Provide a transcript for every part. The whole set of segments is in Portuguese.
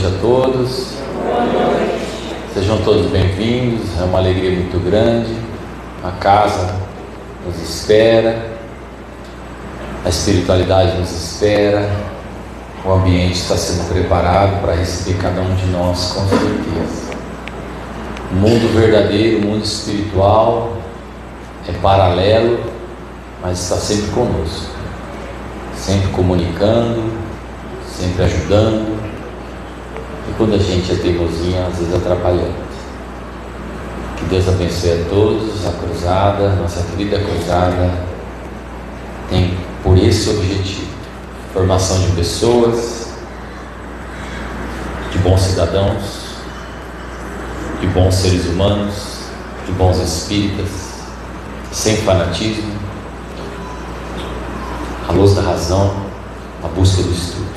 a todos. Sejam todos bem-vindos. É uma alegria muito grande. A casa nos espera, a espiritualidade nos espera, o ambiente está sendo preparado para receber cada um de nós, com certeza. O mundo verdadeiro, o mundo espiritual é paralelo, mas está sempre conosco, sempre comunicando, sempre ajudando, e quando a gente é teimosinha, às vezes atrapalhando. Que Deus abençoe a todos. A cruzada, nossa querida cruzada, tem por esse objetivo: formação de pessoas, de bons cidadãos, de bons seres humanos, de bons espíritas, sem fanatismo, à luz da razão, na busca do estudo.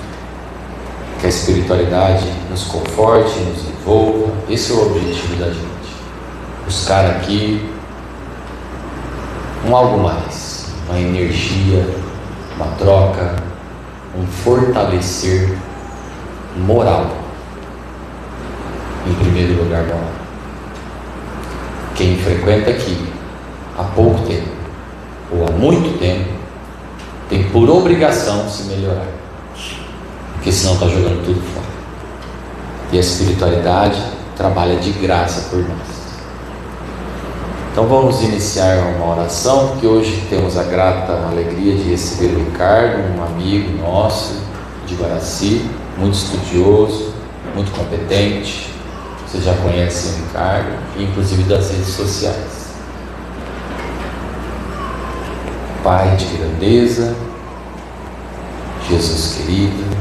Que a espiritualidade nos conforte, nos envolva. Esse é o objetivo da gente. Buscar aqui um algo mais, uma energia, uma troca, um fortalecer moral, em primeiro lugar moral. Quem frequenta aqui há pouco tempo ou há muito tempo tem por obrigação se melhorar, porque senão está jogando tudo fora. E a espiritualidade trabalha de graça por nós. Então vamos iniciar uma oração, porque hoje temos a grata alegria de receber o Ricardo, um amigo nosso de Guaraci, muito estudioso, muito competente. Vocês já conhecem o Ricardo, inclusive das redes sociais. Pai de grandeza, Jesus querido,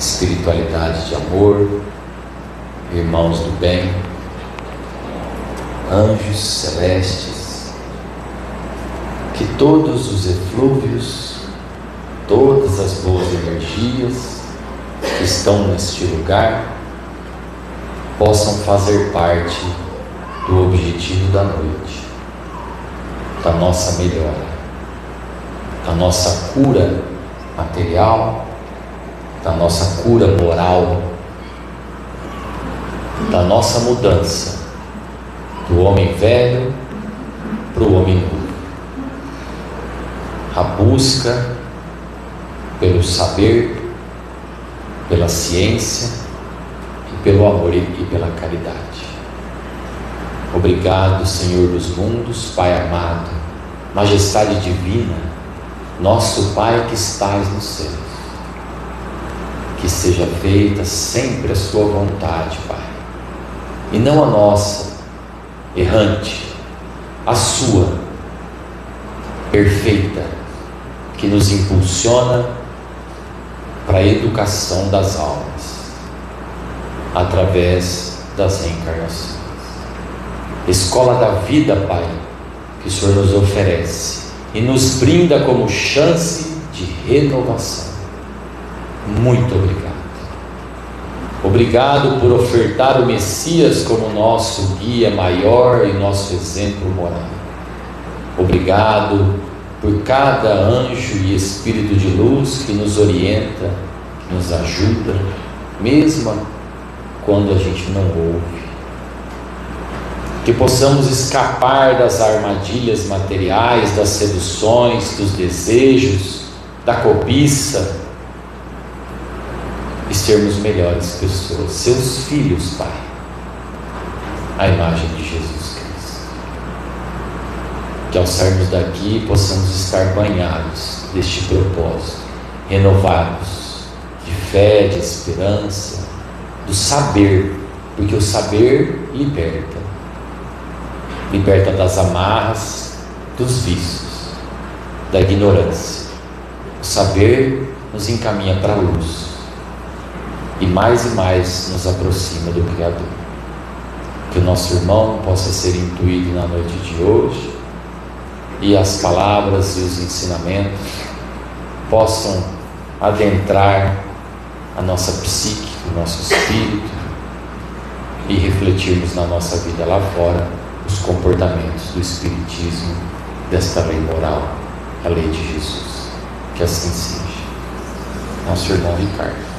espiritualidade de amor, irmãos do bem, anjos celestes, que todos os eflúvios, todas as boas energias que estão neste lugar possam fazer parte do objetivo da noite, da nossa melhora, da nossa cura material, da nossa cura moral, da nossa mudança do homem velho para o homem novo. A busca pelo saber, pela ciência e pelo amor e pela caridade. Obrigado, Senhor dos mundos, Pai amado, majestade divina, nosso Pai que estás nos céus. Que seja feita sempre a sua vontade, Pai, e não a nossa errante, a sua perfeita, que nos impulsiona para a educação das almas através das reencarnações. Escola da vida, Pai, que o Senhor nos oferece e nos brinda como chance de renovação. Muito obrigado. Obrigado por ofertar o Messias como nosso guia maior e nosso exemplo moral. Obrigado por cada anjo e espírito de luz que nos orienta, que nos ajuda, mesmo quando a gente não ouve. Que possamos escapar das armadilhas materiais, das seduções, dos desejos, da cobiça, e sermos melhores pessoas, seus filhos, Pai, à imagem de Jesus Cristo. Que ao sairmos daqui possamos estar banhados deste propósito, renovados de fé, de esperança, do saber, porque o saber liberta das amarras, dos vícios, da ignorância. O saber nos encaminha para a luz e mais nos aproxima do Criador. Que o nosso irmão possa ser intuído na noite de hoje e as palavras e os ensinamentos possam adentrar a nossa psique, o nosso espírito, e refletirmos na nossa vida lá fora os comportamentos do Espiritismo, desta lei moral, a lei de Jesus. Que assim seja. Nosso irmão Ricardo.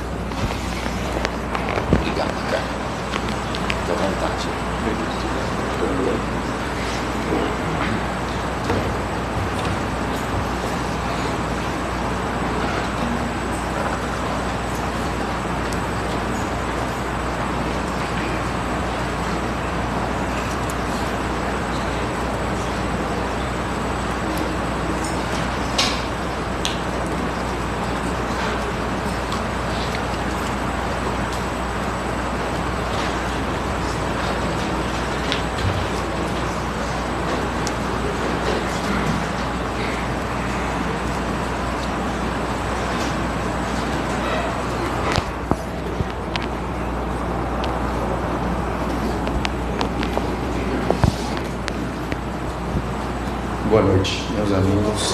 Boa noite, meus amigos.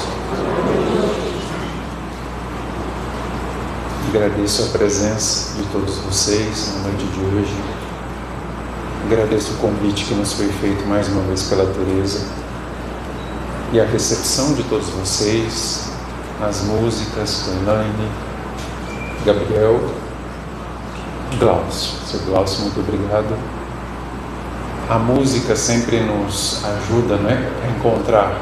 Agradeço a presença de todos vocês na noite de hoje. Agradeço o convite que nos foi feito mais uma vez pela Teresa e a recepção de todos vocês, as músicas com Elaine, Gabriel, Glaucio. Seu Glaucio, muito obrigado. A música sempre nos ajuda, a encontrar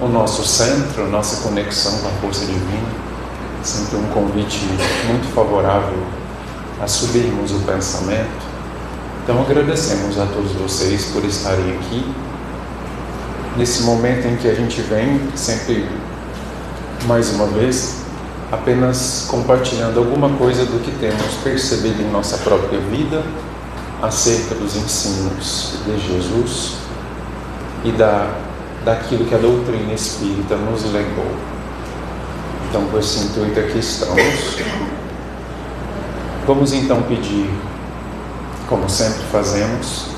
o nosso centro, a nossa conexão com a força divina. Sempre um convite muito favorável a subirmos o pensamento. Então agradecemos a todos vocês por estarem aqui, nesse momento em que a gente vem, sempre, mais uma vez, apenas compartilhando alguma coisa do que temos percebido em nossa própria vida, acerca dos ensinos de Jesus e daquilo que a doutrina espírita nos legou. Então, com esse intuito aqui estamos. Vamos então pedir, como sempre fazemos,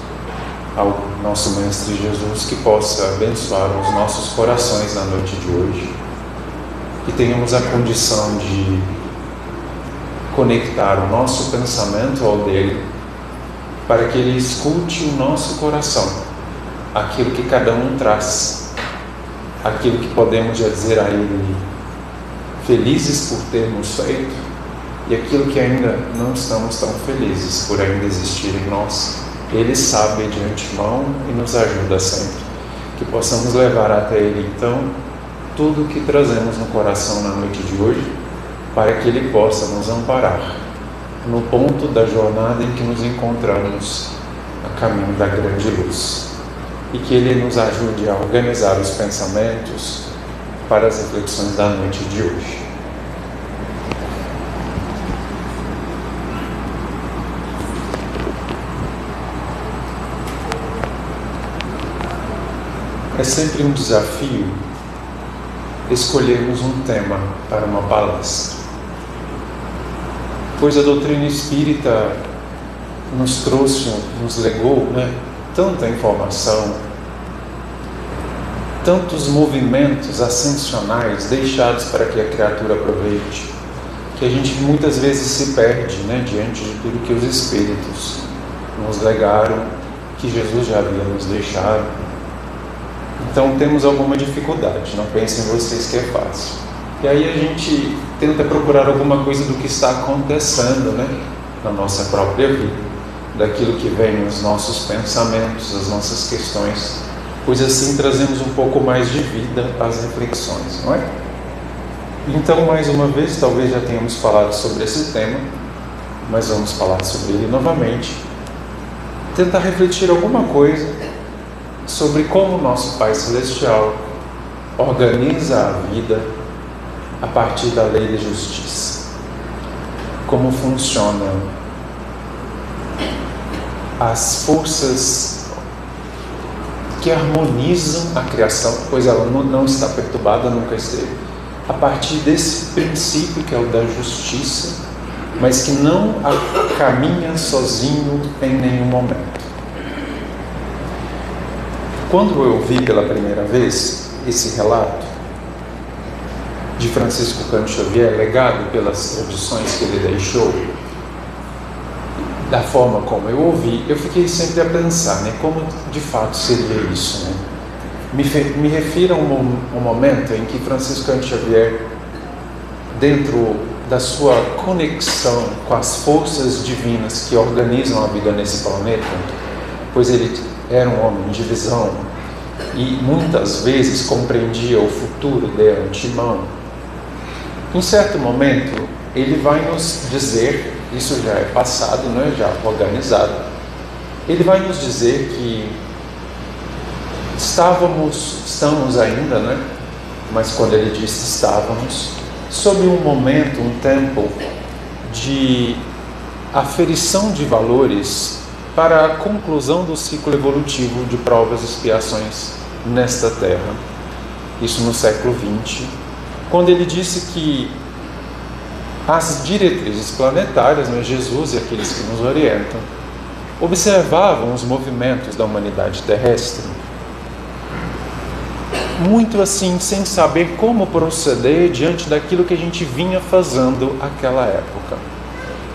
ao nosso Mestre Jesus que possa abençoar os nossos corações na noite de hoje, que tenhamos a condição de conectar o nosso pensamento ao dele, para que ele escute o nosso coração, aquilo que cada um traz, aquilo que podemos já dizer a ele, felizes por termos feito, e aquilo que ainda não estamos tão felizes por ainda existir em nós. Ele sabe de antemão e nos ajuda sempre, que possamos levar até ele então tudo o que trazemos no coração na noite de hoje, para que ele possa nos amparar no ponto da jornada em que nos encontramos a caminho da grande luz, e que ele nos ajude a organizar os pensamentos para as reflexões da noite de hoje. É sempre um desafio escolhermos um tema para uma palestra, pois a doutrina espírita nos trouxe, nos legou, tanta informação, tantos movimentos ascensionais deixados para que a criatura aproveite, que a gente muitas vezes se perde, diante de tudo que os espíritos nos legaram, que Jesus já havia nos deixado. Então temos alguma dificuldade, não pensem vocês que é fácil. E aí a gente tenta procurar alguma coisa do que está acontecendo, na nossa própria vida, daquilo que vem nos nossos pensamentos, as nossas questões, pois assim trazemos um pouco mais de vida às reflexões, não é? Então, mais uma vez, talvez já tenhamos falado sobre esse tema, mas vamos falar sobre ele novamente, tentar refletir alguma coisa sobre como o nosso Pai Celestial organiza a vida a partir da lei de justiça. Como funcionam as forças que harmonizam a criação, pois ela não está perturbada, nunca esteve, a partir desse princípio que é o da justiça, mas que não caminha sozinho em nenhum momento. Quando eu vi pela primeira vez esse relato de Francisco Cândido Xavier, legado pelas tradições que ele deixou, da forma como eu ouvi, eu fiquei sempre a pensar, como de fato seria isso, Me refiro a um momento em que Francisco Cândido Xavier, dentro da sua conexão com as forças divinas que organizam a vida nesse planeta, pois ele era um homem de visão e muitas vezes compreendia o futuro de antemão. Em certo momento, ele vai nos dizer, isso já é passado, já organizado, ele vai nos dizer que estamos ainda, mas quando ele disse estávamos, sob um momento, um tempo de aferição de valores para a conclusão do ciclo evolutivo de provas e expiações nesta Terra. Isso no século XX, quando ele disse que as diretrizes planetárias, Jesus e aqueles que nos orientam, observavam os movimentos da humanidade terrestre muito assim, sem saber como proceder diante daquilo que a gente vinha fazendo naquela época.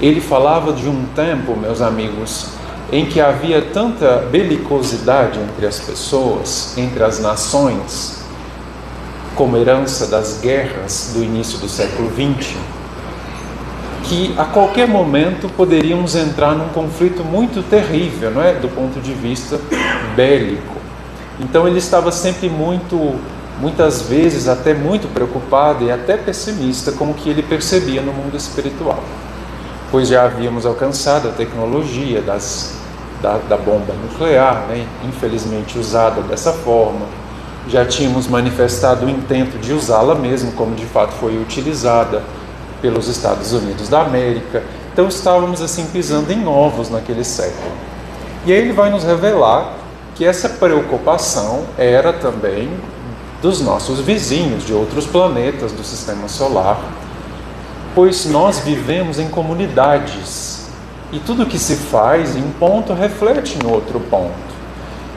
Ele falava de um tempo, meus amigos, em que havia tanta belicosidade entre as pessoas, entre as nações, como herança das guerras do início do século XX, que a qualquer momento poderíamos entrar num conflito muito terrível, não é? Do ponto de vista bélico. Então ele estava sempre muitas vezes até muito preocupado e até pessimista com o que ele percebia no mundo espiritual. Pois já havíamos alcançado a tecnologia da bomba nuclear, né? Infelizmente usada dessa forma. Já tínhamos manifestado o intento de usá-la mesmo, como de fato foi utilizada pelos Estados Unidos da América. Então estávamos assim pisando em ovos naquele século. E aí ele vai nos revelar que essa preocupação era também dos nossos vizinhos, de outros planetas do Sistema Solar, pois nós vivemos em comunidades e tudo que se faz em um ponto reflete no outro ponto.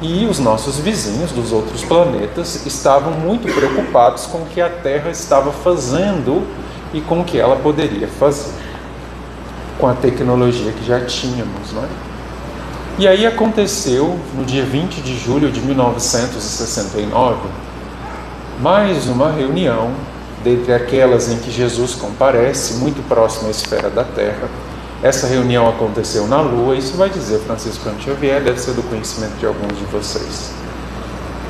E os nossos vizinhos dos outros planetas estavam muito preocupados com o que a Terra estava fazendo e com o que ela poderia fazer, com a tecnologia que já tínhamos, não é? E aí aconteceu, no dia 20 de julho de 1969, mais uma reunião, dentre aquelas em que Jesus comparece, muito próximo à esfera da Terra. Essa reunião aconteceu na Lua, isso vai dizer Francisco Xavier, deve ser do conhecimento de alguns de vocês,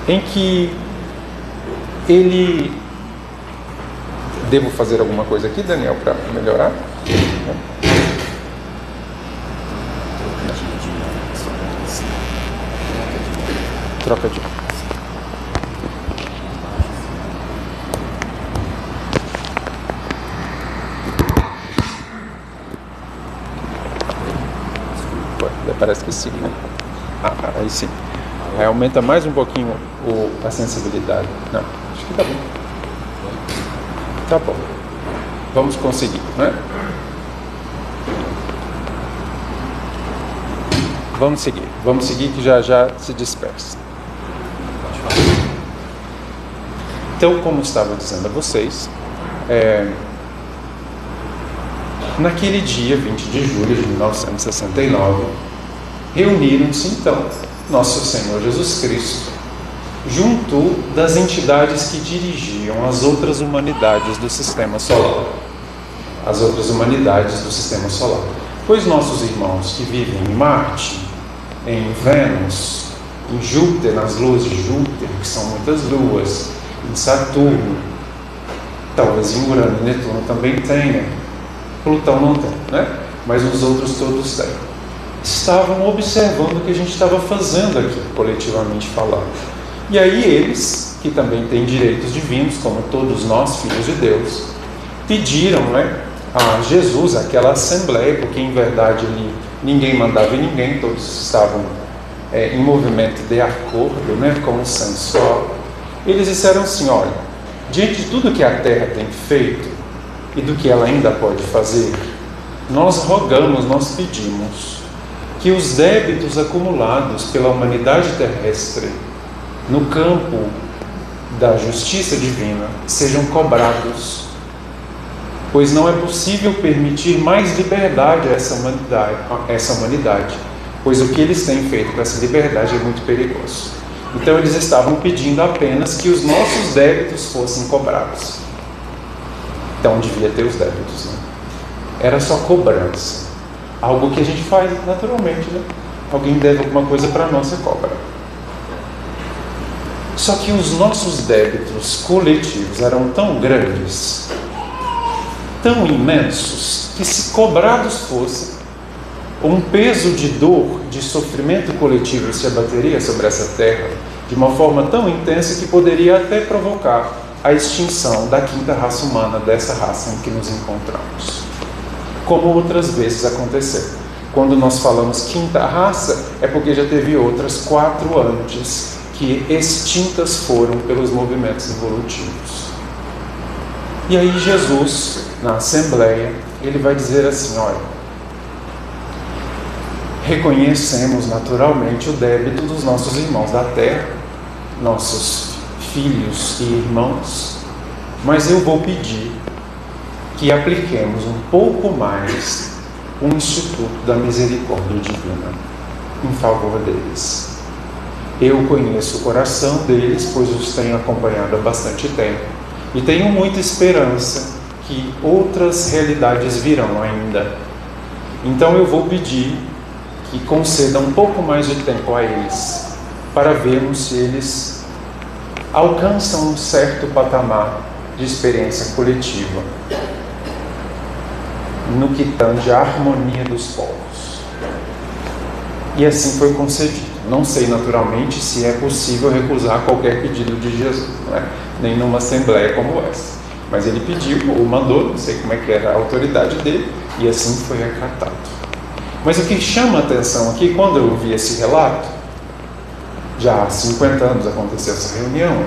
em que ele... Devo fazer alguma coisa aqui, Daniel, para melhorar? Troca de... Parece que sim, né? Aí sim. Aí aumenta mais um pouquinho a sensibilidade. Não, acho que tá bom. Tá bom. Vamos conseguir, né? Vamos seguir que já se dispersa. Então, como estava dizendo a vocês, naquele dia, 20 de julho de 1969, reuniram-se então Nosso Senhor Jesus Cristo junto das entidades que dirigiam as outras humanidades do Sistema Solar. As outras humanidades do Sistema Solar. Pois nossos irmãos que vivem em Marte, em Vênus, em Júpiter, nas luas de Júpiter, que são muitas luas, em Saturno, talvez em Urano e Netuno também tenha, Plutão não tem, né? Mas os outros todos têm. Estavam observando o que a gente estava fazendo aqui, coletivamente falando. E aí eles, que também têm direitos divinos, como todos nós, filhos de Deus, pediram, né, a Jesus, aquela assembleia, porque em verdade ali ninguém mandava em ninguém, todos estavam em movimento de acordo, né, com o sensual. Eles disseram assim: olha, diante de tudo que a Terra tem feito e do que ela ainda pode fazer, nós rogamos, nós pedimos que os débitos acumulados pela humanidade terrestre no campo da justiça divina sejam cobrados, pois não é possível permitir mais liberdade a essa humanidade, pois o que eles têm feito com essa liberdade é muito perigoso. Então eles estavam pedindo apenas que os nossos débitos fossem cobrados. Então devia ter os débitos, né? Era só cobrança, algo que a gente faz naturalmente, né? Alguém deve alguma coisa para nós, você cobra. Só que os nossos débitos coletivos eram tão grandes, tão imensos, que se cobrados fossem, um peso de dor, de sofrimento coletivo se abateria sobre essa terra de uma forma tão intensa que poderia até provocar a extinção da quinta raça humana, dessa raça em que nos encontramos. Como outras vezes aconteceu. Quando nós falamos quinta raça, é porque já teve outras 4 antes, que extintas foram pelos movimentos evolutivos. E aí Jesus, na Assembleia, ele vai dizer assim: olha, reconhecemos naturalmente o débito dos nossos irmãos da Terra, nossos filhos e irmãos, mas eu vou pedir que apliquemos um pouco mais o Instituto da Misericórdia Divina em favor deles. Eu conheço o coração deles, pois os tenho acompanhado há bastante tempo, e tenho muita esperança que outras realidades virão ainda. Então eu vou pedir que conceda um pouco mais de tempo a eles, para vermos se eles alcançam um certo patamar de experiência coletiva no que tange a harmonia dos povos. E assim foi concedido. Não sei naturalmente se é possível recusar qualquer pedido de Jesus, não é? Nem numa assembleia como essa. Mas ele pediu, ou mandou, não sei como é que era a autoridade dele, e assim foi acatado. Mas o que chama a atenção aqui, quando eu vi esse relato, já há 50 anos aconteceu essa reunião,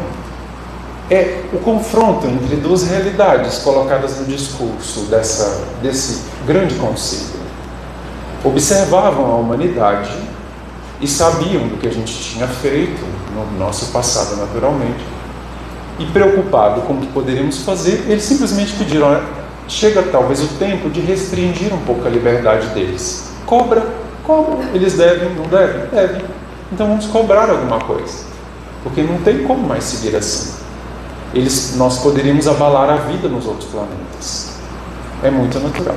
é o confronto entre duas realidades colocadas no discurso desse grande concílio. Observavam a humanidade e sabiam do que a gente tinha feito no nosso passado, naturalmente, e preocupado com o que poderíamos fazer, eles simplesmente pediram: olha, chega talvez o tempo de restringir um pouco a liberdade deles. Cobra, eles devem, não devem? Devem. Então vamos cobrar alguma coisa, porque não tem como mais seguir assim. Nós poderíamos abalar a vida nos outros planetas. É muito natural.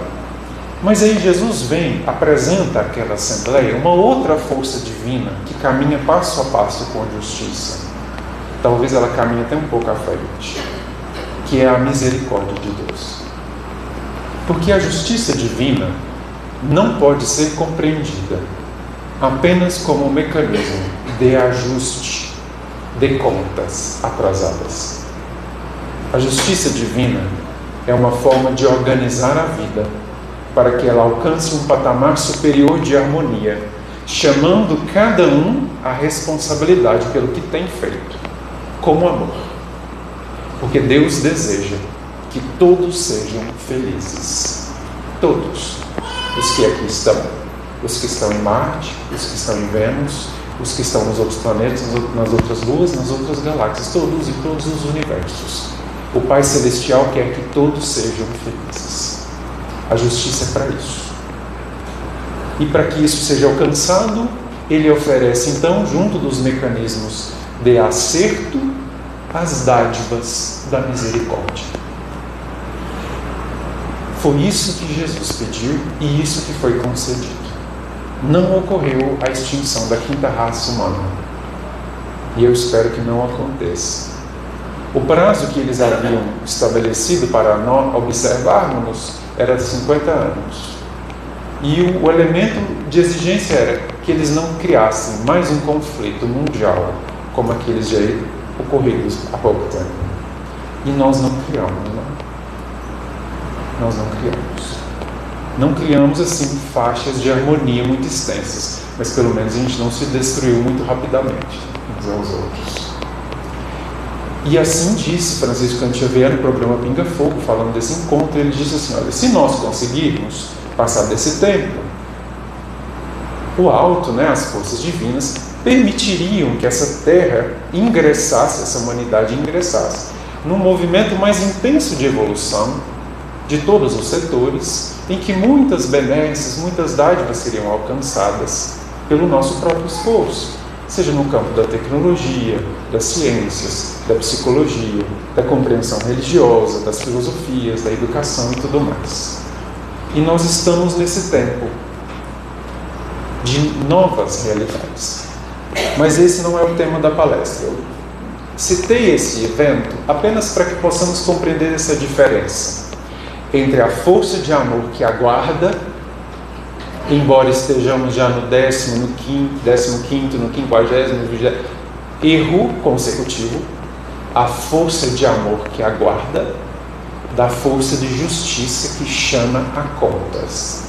Mas aí Jesus vem, apresenta àquela assembleia uma outra força divina que caminha passo a passo com a justiça. Talvez ela caminhe até um pouco à frente, que é a misericórdia de Deus. Porque a justiça divina não pode ser compreendida apenas como um mecanismo de ajuste de contas atrasadas. A justiça divina é uma forma de organizar a vida para que ela alcance um patamar superior de harmonia, chamando cada um à responsabilidade pelo que tem feito, como amor. Porque Deus deseja que todos sejam felizes. Todos. Os que aqui estão. Os que estão em Marte, os que estão em Vênus, os que estão nos outros planetas, nas outras luas, nas outras galáxias, todos e todos os universos. O Pai Celestial quer que todos sejam felizes. A justiça é para isso. E para que isso seja alcançado, Ele oferece então, junto dos mecanismos de acerto, as dádivas da misericórdia. Foi isso que Jesus pediu e isso que foi concedido. Não ocorreu a extinção da quinta raça humana. E eu espero que não aconteça. O prazo que eles haviam estabelecido para nós observarmos era 50 anos. E o elemento de exigência era que eles não criassem mais um conflito mundial, como aqueles já ocorridos há pouco tempo. E nós não criamos, não? Nós não criamos. Não criamos, assim, faixas de harmonia muito extensas, mas pelo menos a gente não se destruiu muito rapidamente uns aos outros. E assim disse Francisco Cantia Xavier no programa Pinga Fogo, falando desse encontro, ele disse assim: olha, se nós conseguirmos passar desse tempo, o alto, as forças divinas, permitiriam que essa terra ingressasse, essa humanidade ingressasse, num movimento mais intenso de evolução de todos os setores, em que muitas benesses, muitas dádivas seriam alcançadas pelo nosso próprio esforço, seja no campo da tecnologia, das ciências, da psicologia, da compreensão religiosa, das filosofias, da educação e tudo mais. E nós estamos nesse tempo de novas realidades. Mas esse não é o tema da palestra. Eu citei esse evento apenas para que possamos compreender essa diferença entre a força de amor que aguarda, embora estejamos já no 15º, no 50º, 20º erro consecutivo, a força de amor que aguarda, da força de justiça que chama a contas.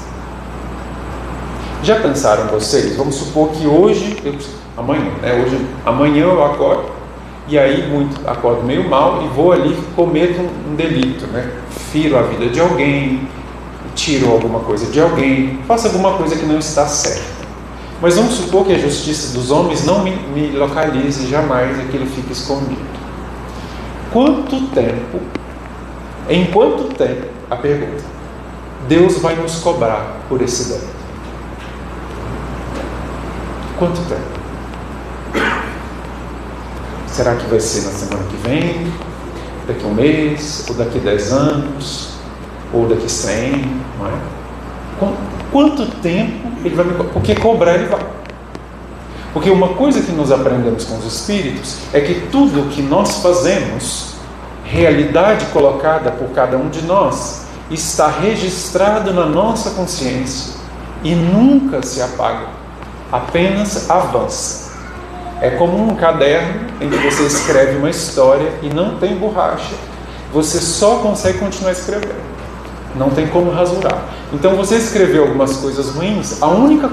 Já pensaram vocês? Vamos supor que amanhã eu acordo, e aí acordo meio mal e vou ali e cometo um delito, Firo a vida de alguém, tiro alguma coisa de alguém, faço alguma coisa que não está certa. Mas vamos supor que a justiça dos homens não me localize jamais, aquilo fique escondido. em quanto tempo, a pergunta, Deus vai nos cobrar por esse débito? Quanto tempo? Será que vai ser na semana que vem? Daqui a um mês? Ou daqui a 10 anos? Ou daqui a 100? Não é? Quanto tempo ele vai me cobrar? Porque cobrar ele vai. Porque uma coisa que nós aprendemos com os Espíritos é que tudo o que nós fazemos, realidade colocada por cada um de nós, está registrado na nossa consciência e nunca se apaga, apenas avança. É como um caderno em que você escreve uma história e não tem borracha. Você só consegue continuar escrevendo. Não tem como rasurar. Então você escreveu algumas coisas ruins, a única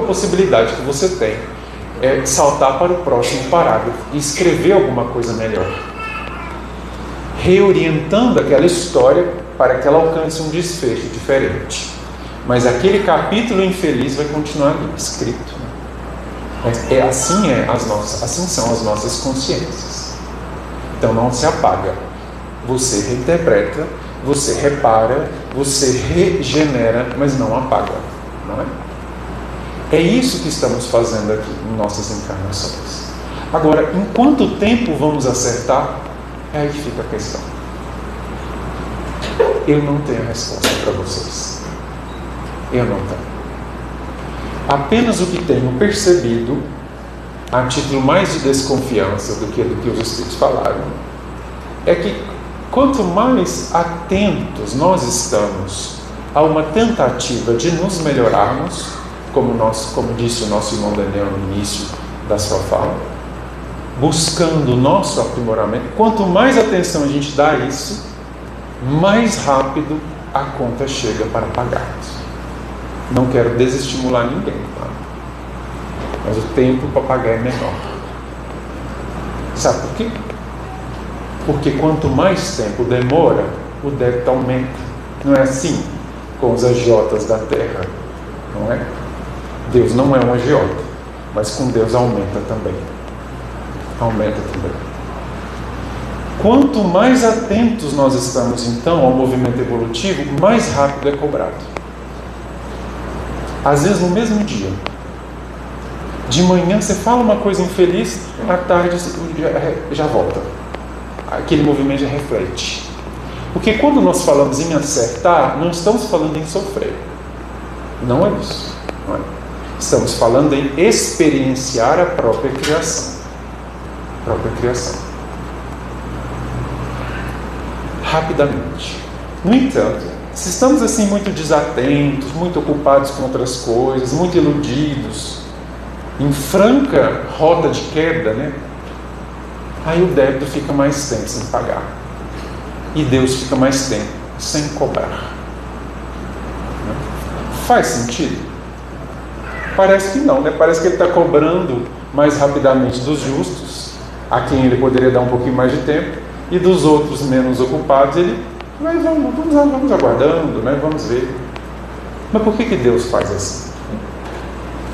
possibilidade que você tem é saltar para o próximo parágrafo e escrever alguma coisa melhor, reorientando aquela história para que ela alcance um desfecho diferente. Mas aquele capítulo infeliz vai continuar ali, escrito. Assim são as nossas consciências. Então não se apaga. Você reinterpreta, você repara, você regenera, mas não apaga. Não é? É isso que estamos fazendo aqui em nossas encarnações. Agora, em quanto tempo vamos acertar? É aí que fica a questão. Eu não tenho a resposta para vocês. Eu não tenho. Apenas o que tenho percebido, a título mais de desconfiança do que os Espíritos falaram, é que quanto mais atentos nós estamos a uma tentativa de nos melhorarmos, como disse o nosso irmão Daniel no início da sua fala, buscando o nosso aprimoramento, quanto mais atenção a gente dá a isso, mais rápido a conta chega para pagarmos. Não quero desestimular ninguém, tá? Mas o tempo para pagar é menor. Sabe por quê? Porque quanto mais tempo demora, o débito aumenta. Não é assim com os agiotas da terra, não é? Deus não é um agiota, mas com Deus aumenta também. Aumenta também. Quanto mais atentos nós estamos, então, ao movimento evolutivo, mais rápido é cobrado. Às vezes no mesmo dia. De manhã você fala uma coisa infeliz, à tarde já volta. Aquele movimento já reflete. Porque quando nós falamos em acertar, não estamos falando em sofrer. Não é isso. Não é. Estamos falando em experienciar a própria criação. Rapidamente. No entanto, se estamos assim muito desatentos, muito ocupados com outras coisas, muito iludidos, em franca rota de queda, né? Aí o débito fica mais tempo sem pagar. E Deus fica mais tempo sem cobrar. Faz sentido? Parece que não, né? Parece que ele está cobrando mais rapidamente dos justos, a quem ele poderia dar um pouquinho mais de tempo, e dos outros menos ocupados, mas vamos aguardando, né? Vamos ver. Mas por que Deus faz assim?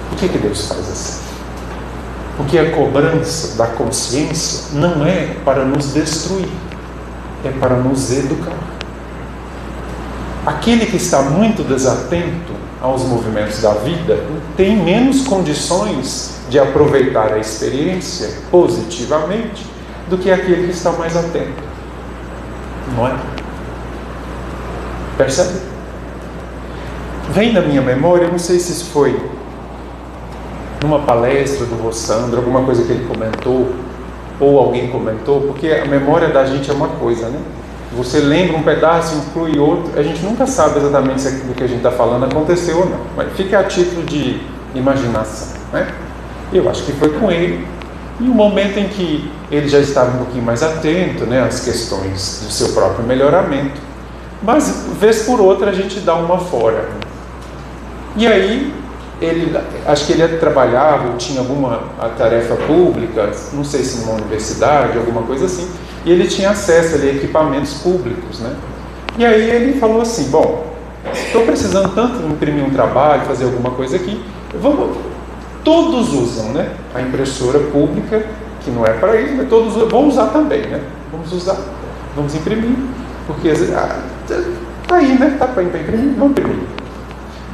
Por que Deus faz assim? Porque a cobrança da consciência não é para nos destruir, é para nos educar. Aquele que está muito desatento aos movimentos da vida tem menos condições de aproveitar a experiência positivamente do que aquele que está mais atento. Não é? Percebe? Vem na minha memória, eu não sei se isso foi numa palestra do Rossandro, alguma coisa que ele comentou, ou alguém comentou, porque a memória da gente é uma coisa, né? Você lembra um pedaço, inclui outro, a gente nunca sabe exatamente se aquilo que a gente está falando aconteceu ou não, mas fica a título de imaginação, né? Eu acho que foi com ele, e um momento em que ele já estava um pouquinho mais atento, né, às questões do seu próprio melhoramento, mas vez por outra a gente dá uma fora. E aí, acho que ele trabalhava ou tinha alguma tarefa pública, não sei se numa universidade, alguma coisa assim, e ele tinha acesso ali a equipamentos públicos, né? E aí ele falou assim, bom, estou precisando tanto imprimir um trabalho, fazer alguma coisa aqui, todos usam, né, a impressora pública Que não é para isso, mas todos vão usar também, né? Vamos usar, vamos imprimir, porque está aí, né? Está para imprimir, vamos imprimir.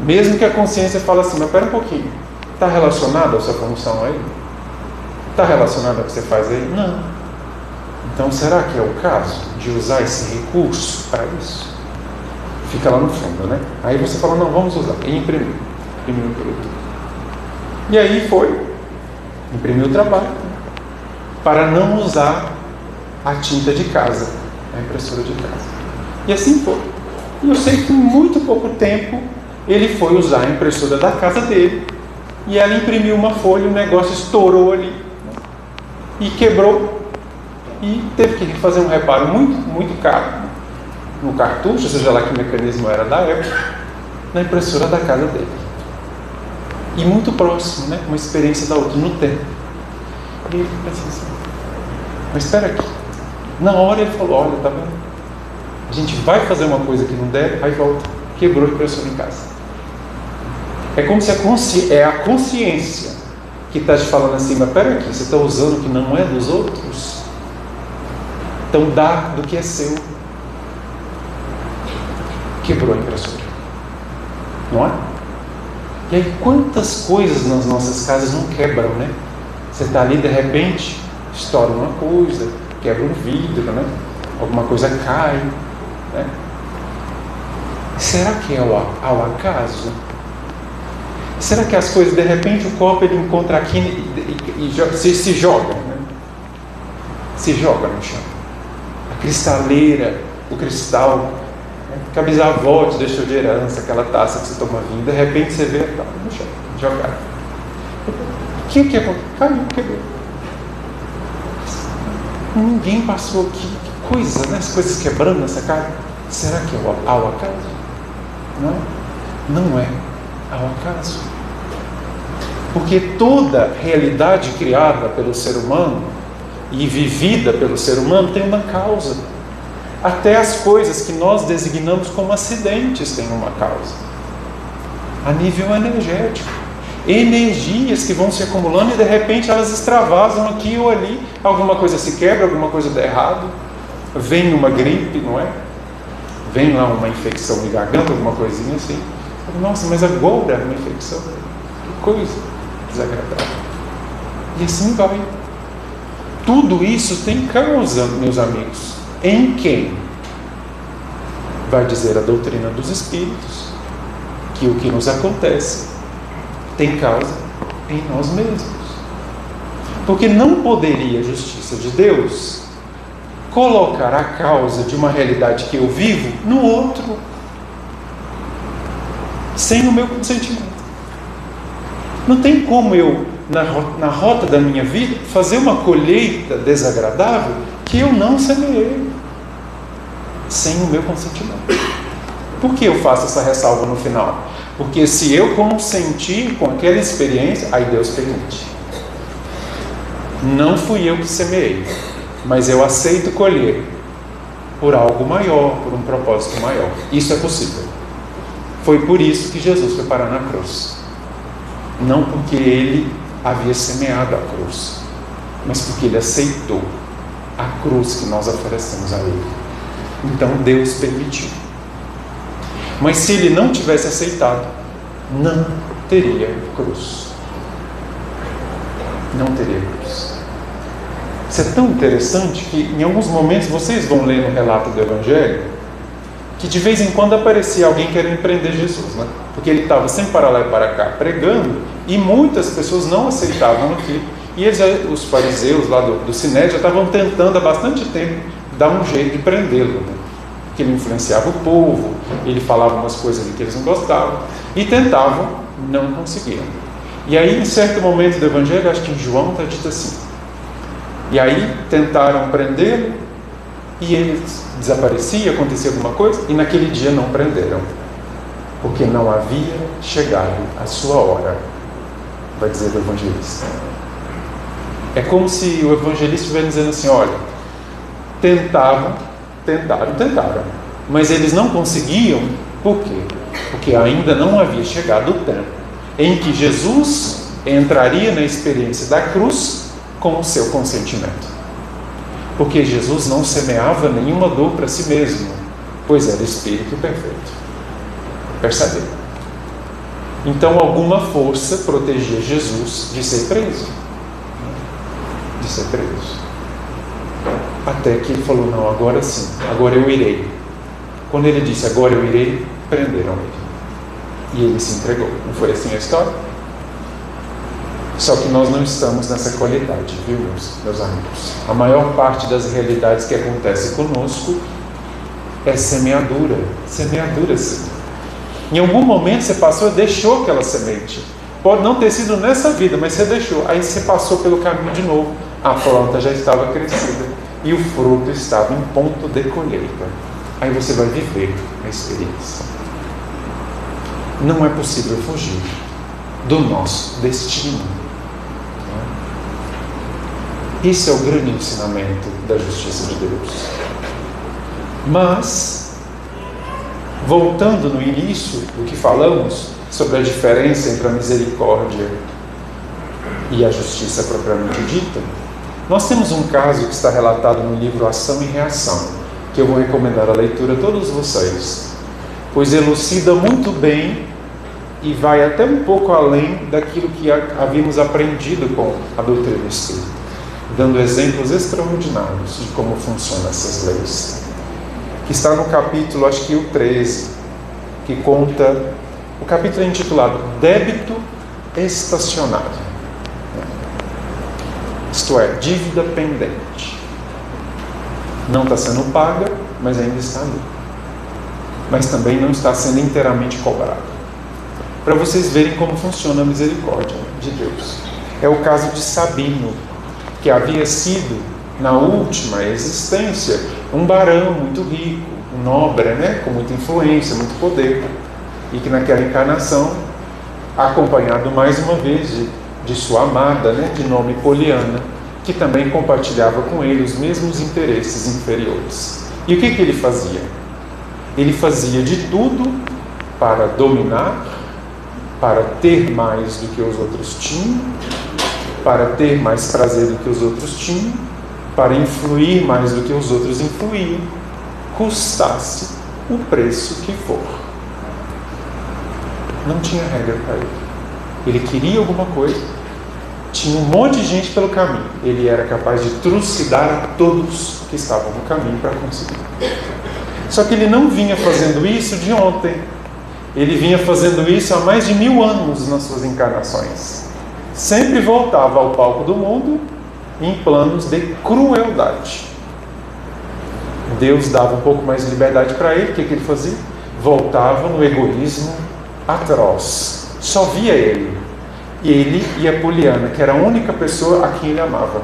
Mesmo que a consciência fale assim, mas espera um pouquinho, está relacionado à sua função aí? Está relacionado ao que você faz aí? Não. Então será que é o caso de usar esse recurso para isso? Fica lá no fundo, né? Aí você fala, não, vamos usar, e imprimir o produto. E aí imprimiu o trabalho, para não usar a tinta de casa, a impressora de casa. E assim foi. E eu sei que em muito pouco tempo ele foi usar a impressora da casa dele, e ela imprimiu uma folha, o negócio estourou ali, e quebrou, e teve que fazer um reparo muito, muito caro no cartucho, seja lá que mecanismo era da época, na impressora da casa dele. E muito próximo, né? Uma experiência da outra, no tempo. E ele pensou assim, mas espera aqui. Na hora ele falou, olha, tá vendo? A gente vai fazer uma coisa que não der, aí volta. Quebrou a impressora em casa. É como se a consciência que está te falando assim, mas espera aqui, você está usando o que não é dos outros? Então dá do que é seu. Quebrou a impressora. Não é? E aí quantas coisas nas nossas casas não quebram, né? Você está ali, de repente, estoura uma coisa, quebra um vidro, né? Alguma coisa cai, né? Será que é ao acaso? Será que as coisas, de repente, o copo ele encontra aqui e se joga, né? Se joga no chão. A cristaleira, o cristal, né? Que a bisavó te deixou de herança, aquela taça que você toma vinho, de repente você vê no chão, jogada. O que aconteceu? Caiu, quebrou. Ninguém passou aqui. Que coisa, né? As coisas quebrando nessa casa. Será que é ao acaso? Não, não é ao acaso. Porque toda realidade criada pelo ser humano e vivida pelo ser humano tem uma causa. Até as coisas que nós designamos como acidentes têm uma causa. A nível energético. Energias que vão se acumulando e de repente elas extravasam aqui ou ali. Alguma coisa se quebra, alguma coisa dá errado. Vem uma gripe, não é? Vem lá uma infecção de garganta, alguma coisinha assim. Nossa, mas agora é uma infecção. Que coisa desagradável. E assim vai. Tudo isso tem causa, meus amigos. Em quem? Vai dizer a doutrina dos Espíritos que o que nos acontece tem causa em nós mesmos. Porque não poderia a justiça de Deus colocar a causa de uma realidade que eu vivo no outro, sem o meu consentimento. Não tem como eu, na rota da minha vida, fazer uma colheita desagradável que eu não semeei, sem o meu consentimento. Por que eu faço essa ressalva no final? Porque se eu consentir com aquela experiência, aí Deus permite. Não fui eu que semeei, mas eu aceito colher por algo maior, por um propósito maior. Isso é possível. Foi por isso que Jesus foi parar na cruz. Não porque ele havia semeado a cruz, mas porque ele aceitou a cruz que nós oferecemos a ele. Então Deus permitiu. Mas se ele não tivesse aceitado, não teria cruz. Não teria cruz. Isso é tão interessante que em alguns momentos vocês vão ler no relato do Evangelho que de vez em quando aparecia alguém querendo prender Jesus, né? Porque ele estava sempre para lá e para cá pregando e muitas pessoas não aceitavam aquilo. E eles, os fariseus lá do Sinédrio já estavam tentando há bastante tempo dar um jeito de prendê-lo, né? Que ele influenciava o povo, ele falava umas coisas que eles não gostavam e tentavam, não conseguiam. E aí, em certo momento do Evangelho, acho que em João está dito assim, e aí tentaram prendê-lo e ele desaparecia, acontecia alguma coisa, e naquele dia não prenderam, porque não havia chegado a sua hora, vai dizer o evangelista. É como se o evangelista estivesse dizendo assim, olha, tentaram, mas eles não conseguiam. Por quê? Porque ainda não havia chegado o tempo em que Jesus entraria na experiência da cruz com o seu consentimento. Porque Jesus não semeava nenhuma dor para si mesmo, pois era Espírito perfeito. Percebe? Então alguma força protegia Jesus de ser preso. De ser preso. Até que ele falou, não, agora sim, agora eu irei. Quando ele disse, agora eu irei, prenderam ele. E ele se entregou. Não foi assim a história? Só que nós não estamos nessa qualidade, viu, meus amigos? A maior parte das realidades que acontecem conosco é semeadura. Semeadura, sim. Em algum momento você passou e deixou aquela semente. Pode não ter sido nessa vida, mas você deixou. Aí você passou pelo caminho de novo. A planta já estava crescida e o fruto estava em ponto de colheita. Aí você vai viver a experiência. Não é possível fugir do nosso destino. Esse é o grande ensinamento da justiça de Deus. Mas, voltando no início do que falamos sobre a diferença entre a misericórdia e a justiça propriamente dita, nós temos um caso que está relatado no livro Ação e Reação, que eu vou recomendar a leitura a todos vocês, pois elucida muito bem e vai até um pouco além daquilo que havíamos aprendido com a doutrina espírita, dando exemplos extraordinários de como funcionam essas leis. Que está no capítulo, acho que o 13, que conta, o capítulo é intitulado Débito Estacionário. Isto é, dívida pendente. Não está sendo paga, mas ainda está ali. Mas também não está sendo inteiramente cobrada. Para vocês verem como funciona a misericórdia de Deus. É o caso de Sabino, que havia sido, na última existência, um barão muito rico, um nobre, com muita influência, muito poder. E que naquela encarnação, acompanhado mais uma vez de sua amada, de nome Poliana, que também compartilhava com ele os mesmos interesses inferiores. E o que ele fazia? Ele fazia de tudo para dominar, para ter mais do que os outros tinham, para ter mais prazer do que os outros tinham, para influir mais do que os outros influíam, custasse o preço que for. Não tinha regra para ele. Ele queria alguma coisa, tinha um monte de gente pelo caminho. Ele era capaz de trucidar a todos que estavam no caminho para conseguir. Só que ele não vinha fazendo isso de ontem. Ele vinha fazendo isso há mais de 1000 anos nas suas encarnações. Sempre voltava ao palco do mundo em planos de crueldade. Deus dava um pouco mais de liberdade para ele. O que ele fazia? Voltava no egoísmo atroz. Só via ele. Ele e a Poliana, que era a única pessoa a quem ele amava.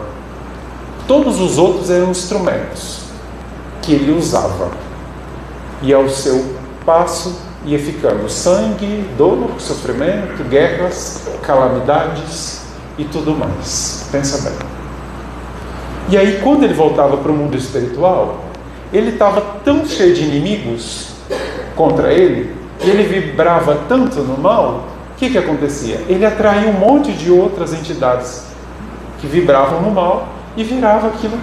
Todos os outros eram instrumentos que ele usava. E ao seu passo ia ficando sangue, dor, sofrimento, guerras, calamidades e tudo mais. Pensa bem. E aí, quando ele voltava para o mundo espiritual, ele estava tão cheio de inimigos contra ele, e ele vibrava tanto no mal, o que acontecia? Ele atraía um monte de outras entidades que vibravam no mal e virava aquilo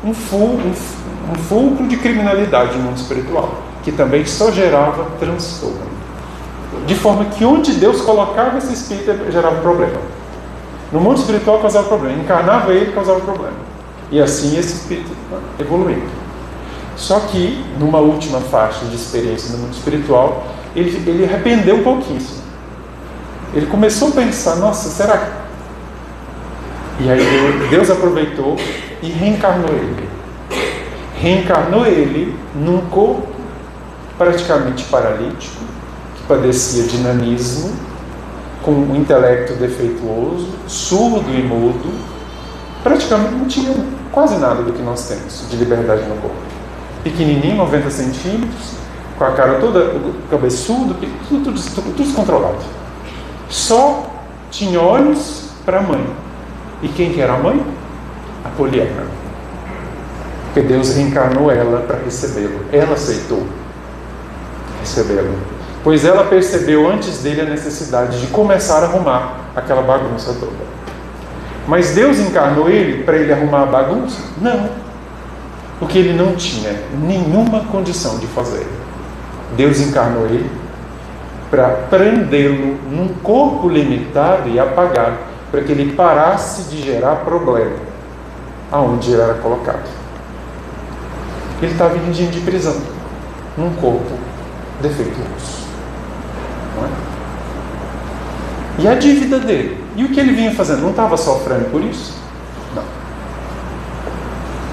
um fulcro de criminalidade no mundo espiritual, que também só gerava transtorno. De forma que onde Deus colocava esse espírito, gerava um problema. No mundo espiritual causava problema, encarnava ele, causava problema. E assim esse espírito evoluindo. Só que, numa última faixa de experiência no mundo espiritual, ele arrependeu um pouquinho. Ele começou a pensar, nossa, será que... E aí Deus aproveitou e reencarnou ele. Reencarnou ele num corpo praticamente paralítico, que padecia de nanismo, com um intelecto defeituoso, surdo e mudo, praticamente não tinha quase nada do que nós temos de liberdade no corpo. Pequenininho, 90 centímetros, com a cara toda cabeçudo, tudo descontrolado. Só tinha olhos para a mãe. E quem que era a mãe? A Poliana. Porque Deus reencarnou ela para recebê-lo. Ela aceitou recebê-lo. Pois ela percebeu antes dele a necessidade de começar a arrumar aquela bagunça toda. Mas Deus encarnou ele para ele arrumar a bagunça? Não. Porque ele não tinha nenhuma condição de fazer. Deus encarnou ele para prendê-lo num corpo limitado e apagado, para que ele parasse de gerar problema aonde ele era colocado. Ele estava em regime de prisão, num corpo defeituoso. Não é? E a dívida dele? E o que ele vinha fazendo? Não estava sofrendo por isso? Não.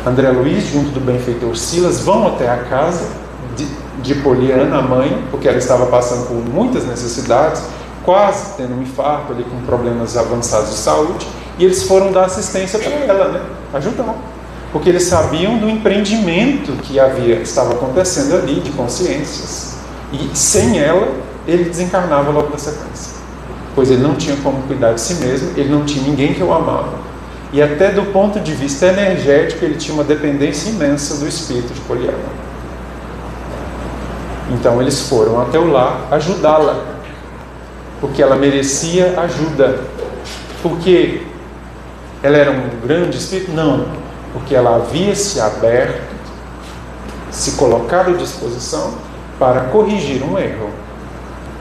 André Luiz, junto do benfeitor Silas, vão até a casa de Poliana, a mãe, porque ela estava passando por muitas necessidades, quase tendo um infarto, ali, com problemas avançados de saúde, e eles foram dar assistência para ela, né? Ajudar. Porque eles sabiam do empreendimento que estava acontecendo ali, de consciências. E sem ela, ele desencarnava logo na sequência. Pois ele não tinha como cuidar de si mesmo, ele não tinha ninguém que o amava. E até do ponto de vista energético, ele tinha uma dependência imensa do espírito de Poliana. Então eles foram até o lar ajudá-la, porque ela merecia ajuda. Porque ela era um grande espírito? Não, porque ela havia se aberto, se colocado à disposição para corrigir um erro.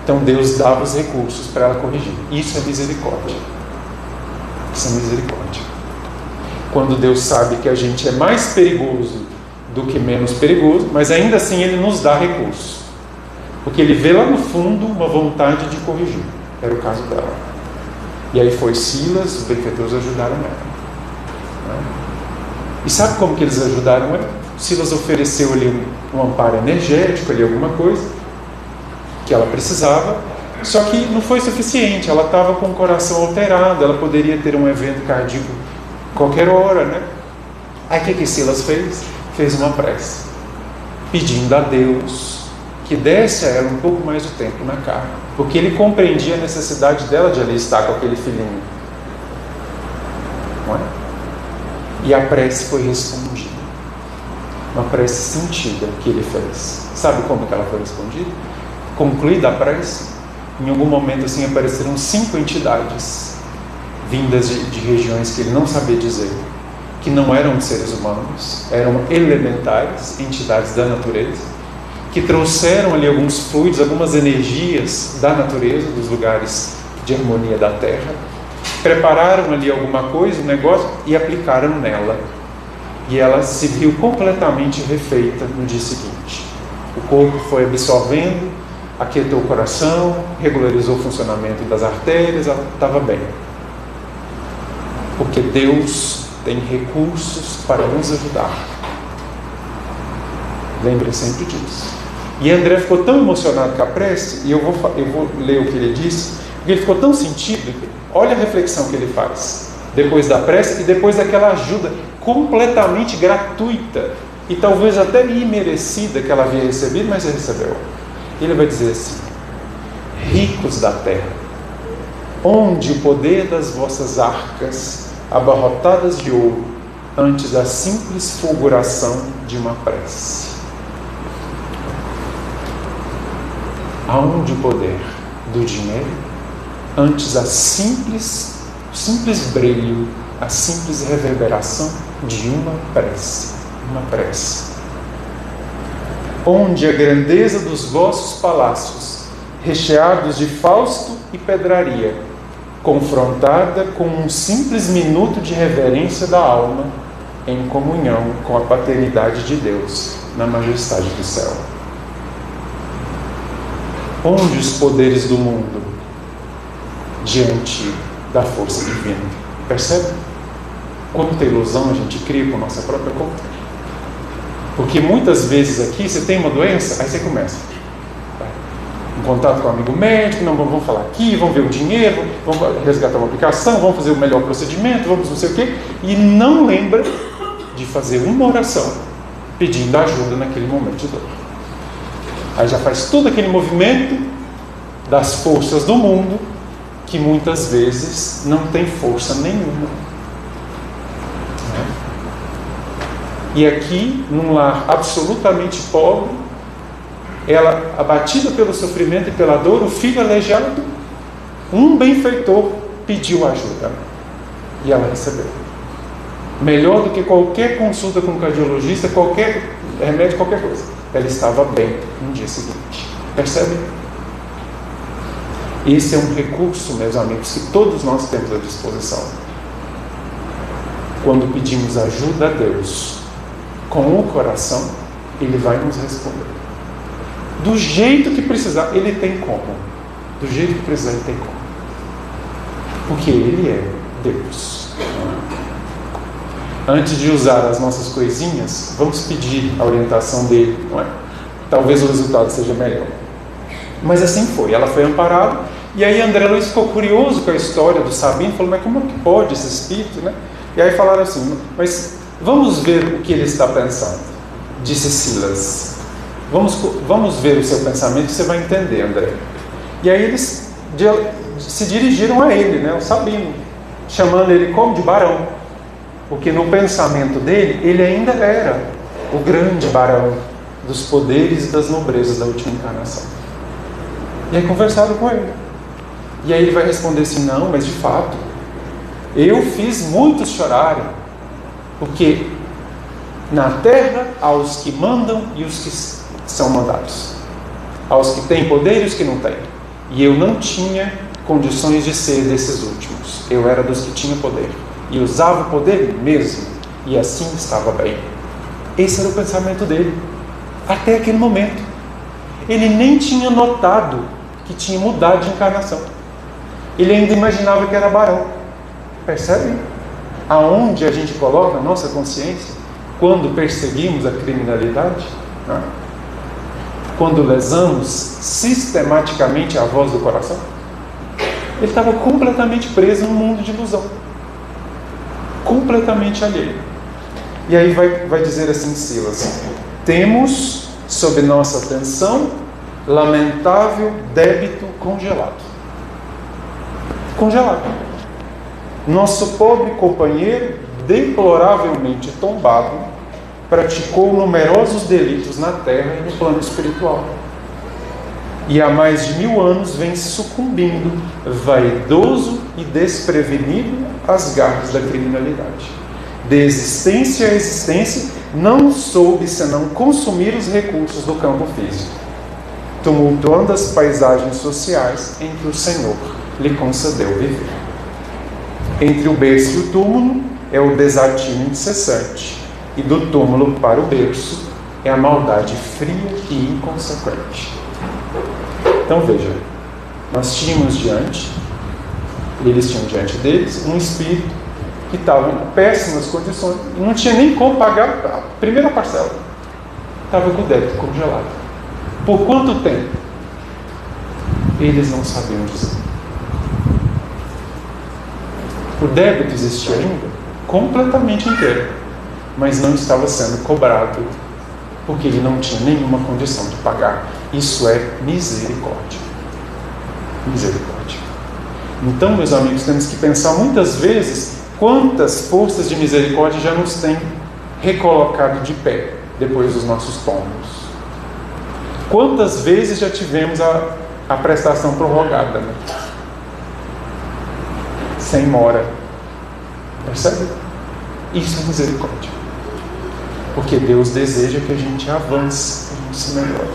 Então Deus dava os recursos para ela corrigir. Isso é misericórdia. Isso é misericórdia. Quando Deus sabe que a gente é mais perigoso do que menos perigoso, mas ainda assim Ele nos dá recursos. Porque Ele vê lá no fundo uma vontade de corrigir. Era o caso dela. E aí foi Silas, os benfeitores ajudaram ela. E sabe como que eles ajudaram ela? Silas ofereceu ali um amparo energético, ali alguma coisa que ela precisava, só que não foi suficiente. Ela estava com o coração alterado, ela poderia ter um evento cardíaco qualquer hora, né? Aí o que Silas fez? Fez uma prece, pedindo a Deus que desse a ela um pouco mais de tempo na carne, porque ele compreendia a necessidade dela de ali estar com aquele filhinho. Não é? E a prece foi respondida. Uma prece sentida que ele fez. Sabe como que ela foi respondida? Concluída a prece, em algum momento assim apareceram 5 entidades vindas de regiões que ele não sabia dizer, que não eram seres humanos, eram elementares, entidades da natureza, que trouxeram ali alguns fluidos, algumas energias da natureza, dos lugares de harmonia da Terra, prepararam ali alguma coisa, um negócio, e aplicaram nela. E ela se viu completamente refeita no dia seguinte. O corpo foi absorvendo, aquietou o coração, regularizou o funcionamento das artérias, ela estava bem. Porque Deus tem recursos para nos ajudar. Lembre sempre disso. E André ficou tão emocionado com a prece, e eu vou ler o que ele disse, porque ele ficou tão sentido. Olha a reflexão que ele faz depois da prece e depois daquela ajuda completamente gratuita e talvez até imerecida que ela havia recebido, mas ele recebeu. Ele vai dizer assim: ricos da terra, onde o poder das vossas arcas abarrotadas de ouro antes da simples fulguração de uma prece. Aonde o poder do dinheiro antes a simples brilho, a simples reverberação de uma prece. Uma prece. Onde a grandeza dos vossos palácios, recheados de fausto e pedraria, confrontada com um simples minuto de reverência da alma, em comunhão com a paternidade de Deus, na majestade do céu. Onde os poderes do mundo, diante da força divina. Percebe? Quanta ilusão a gente cria com a nossa própria conta. Porque muitas vezes aqui, você tem uma doença, aí você começa. Em contato com um amigo médico, não, vamos falar aqui, vamos ver o dinheiro, vamos resgatar uma aplicação, vamos fazer o melhor procedimento, vamos não sei o quê, e não lembra de fazer uma oração pedindo ajuda naquele momento de dor. Aí já faz todo aquele movimento das forças do mundo, que muitas vezes não tem força nenhuma. E aqui, num lar absolutamente pobre, ela, abatida pelo sofrimento e pela dor, o filho aleijado, um benfeitor pediu ajuda. E ela recebeu. Melhor do que qualquer consulta com um cardiologista, qualquer remédio, qualquer coisa. Ela estava bem no dia seguinte. Percebe? Esse é um recurso, meus amigos, que todos nós temos à disposição. Quando pedimos ajuda a Deus com o coração, Ele vai nos responder. Do jeito que precisar, Ele tem como. Do jeito que precisar, Ele tem como. Porque Ele é Deus. Antes de usar as nossas coisinhas, vamos pedir a orientação dele, não é? Talvez o resultado seja melhor. Mas assim foi, ela foi amparada, e aí André Luiz ficou curioso com a história do Sabino, falou, mas como é que pode esse espírito, né? E aí falaram assim, mas vamos ver o que ele está pensando, disse Silas. Vamos ver o seu pensamento, que você vai entender, André. E aí eles se dirigiram a ele, né, o Sabino, chamando ele como de barão, porque no pensamento dele, ele ainda era o grande barão dos poderes e das nobrezas da última encarnação. E aí conversaram com ele. E aí ele vai responder assim, não, mas de fato, eu fiz muitos chorarem, porque na terra há os que mandam e os que são mandados. Há os que têm poder e os que não têm. E eu não tinha condições de ser desses últimos. Eu era dos que tinham poder. E usava o poder mesmo. E assim estava bem. Esse era o pensamento dele. Até aquele momento. Ele nem tinha notado que tinha mudado de encarnação. Ele ainda imaginava que era barão. Percebe? Aonde a gente coloca a nossa consciência quando perseguimos a criminalidade? Né? Quando lesamos sistematicamente a voz do coração? Ele estava completamente preso num mundo de ilusão. Completamente alheio. E aí vai dizer assim Silas, temos sob nossa atenção lamentável débito congelado. Congelado. Nosso pobre companheiro, deploravelmente tombado, praticou numerosos delitos na terra e no plano espiritual. E há mais de 1000 anos vem sucumbindo, vaidoso e desprevenido, às garras da criminalidade. De existência a existência, não soube senão consumir os recursos do campo físico, tumultuando as paisagens sociais em que o Senhor lhe concedeu viver. Entre o berço e o túmulo é o desatino incessante, e do túmulo para o berço é a maldade fria e inconsequente. Então veja, nós tínhamos eles tinham diante deles um espírito que estava em péssimas condições e não tinha nem como pagar a primeira parcela. Estava com o débito congelado. Por quanto tempo? Eles não sabiam dizer. O débito existia ainda, completamente inteiro, mas não estava sendo cobrado, porque ele não tinha nenhuma condição de pagar. Isso é misericórdia. Misericórdia. Então, meus amigos, temos que pensar muitas vezes quantas forças de misericórdia já nos têm recolocado de pé depois dos nossos tombos. Quantas vezes já tivemos a prestação prorrogada, né? Sem mora. Percebe? Isso é misericórdia. Porque Deus deseja que a gente avance, que a gente se melhore.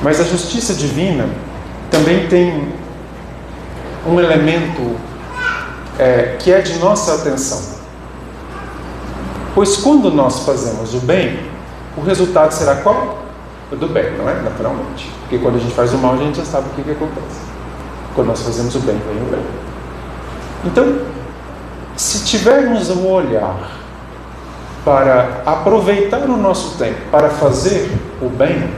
Mas a justiça divina também tem um elemento que é de nossa atenção. Pois quando nós fazemos o bem, o resultado será qual? O do bem, não é? Naturalmente. Porque quando a gente faz o mal, a gente já sabe o que acontece. Quando nós fazemos o bem, vem o bem. Então, se tivermos um olhar para aproveitar o nosso tempo para fazer o bem,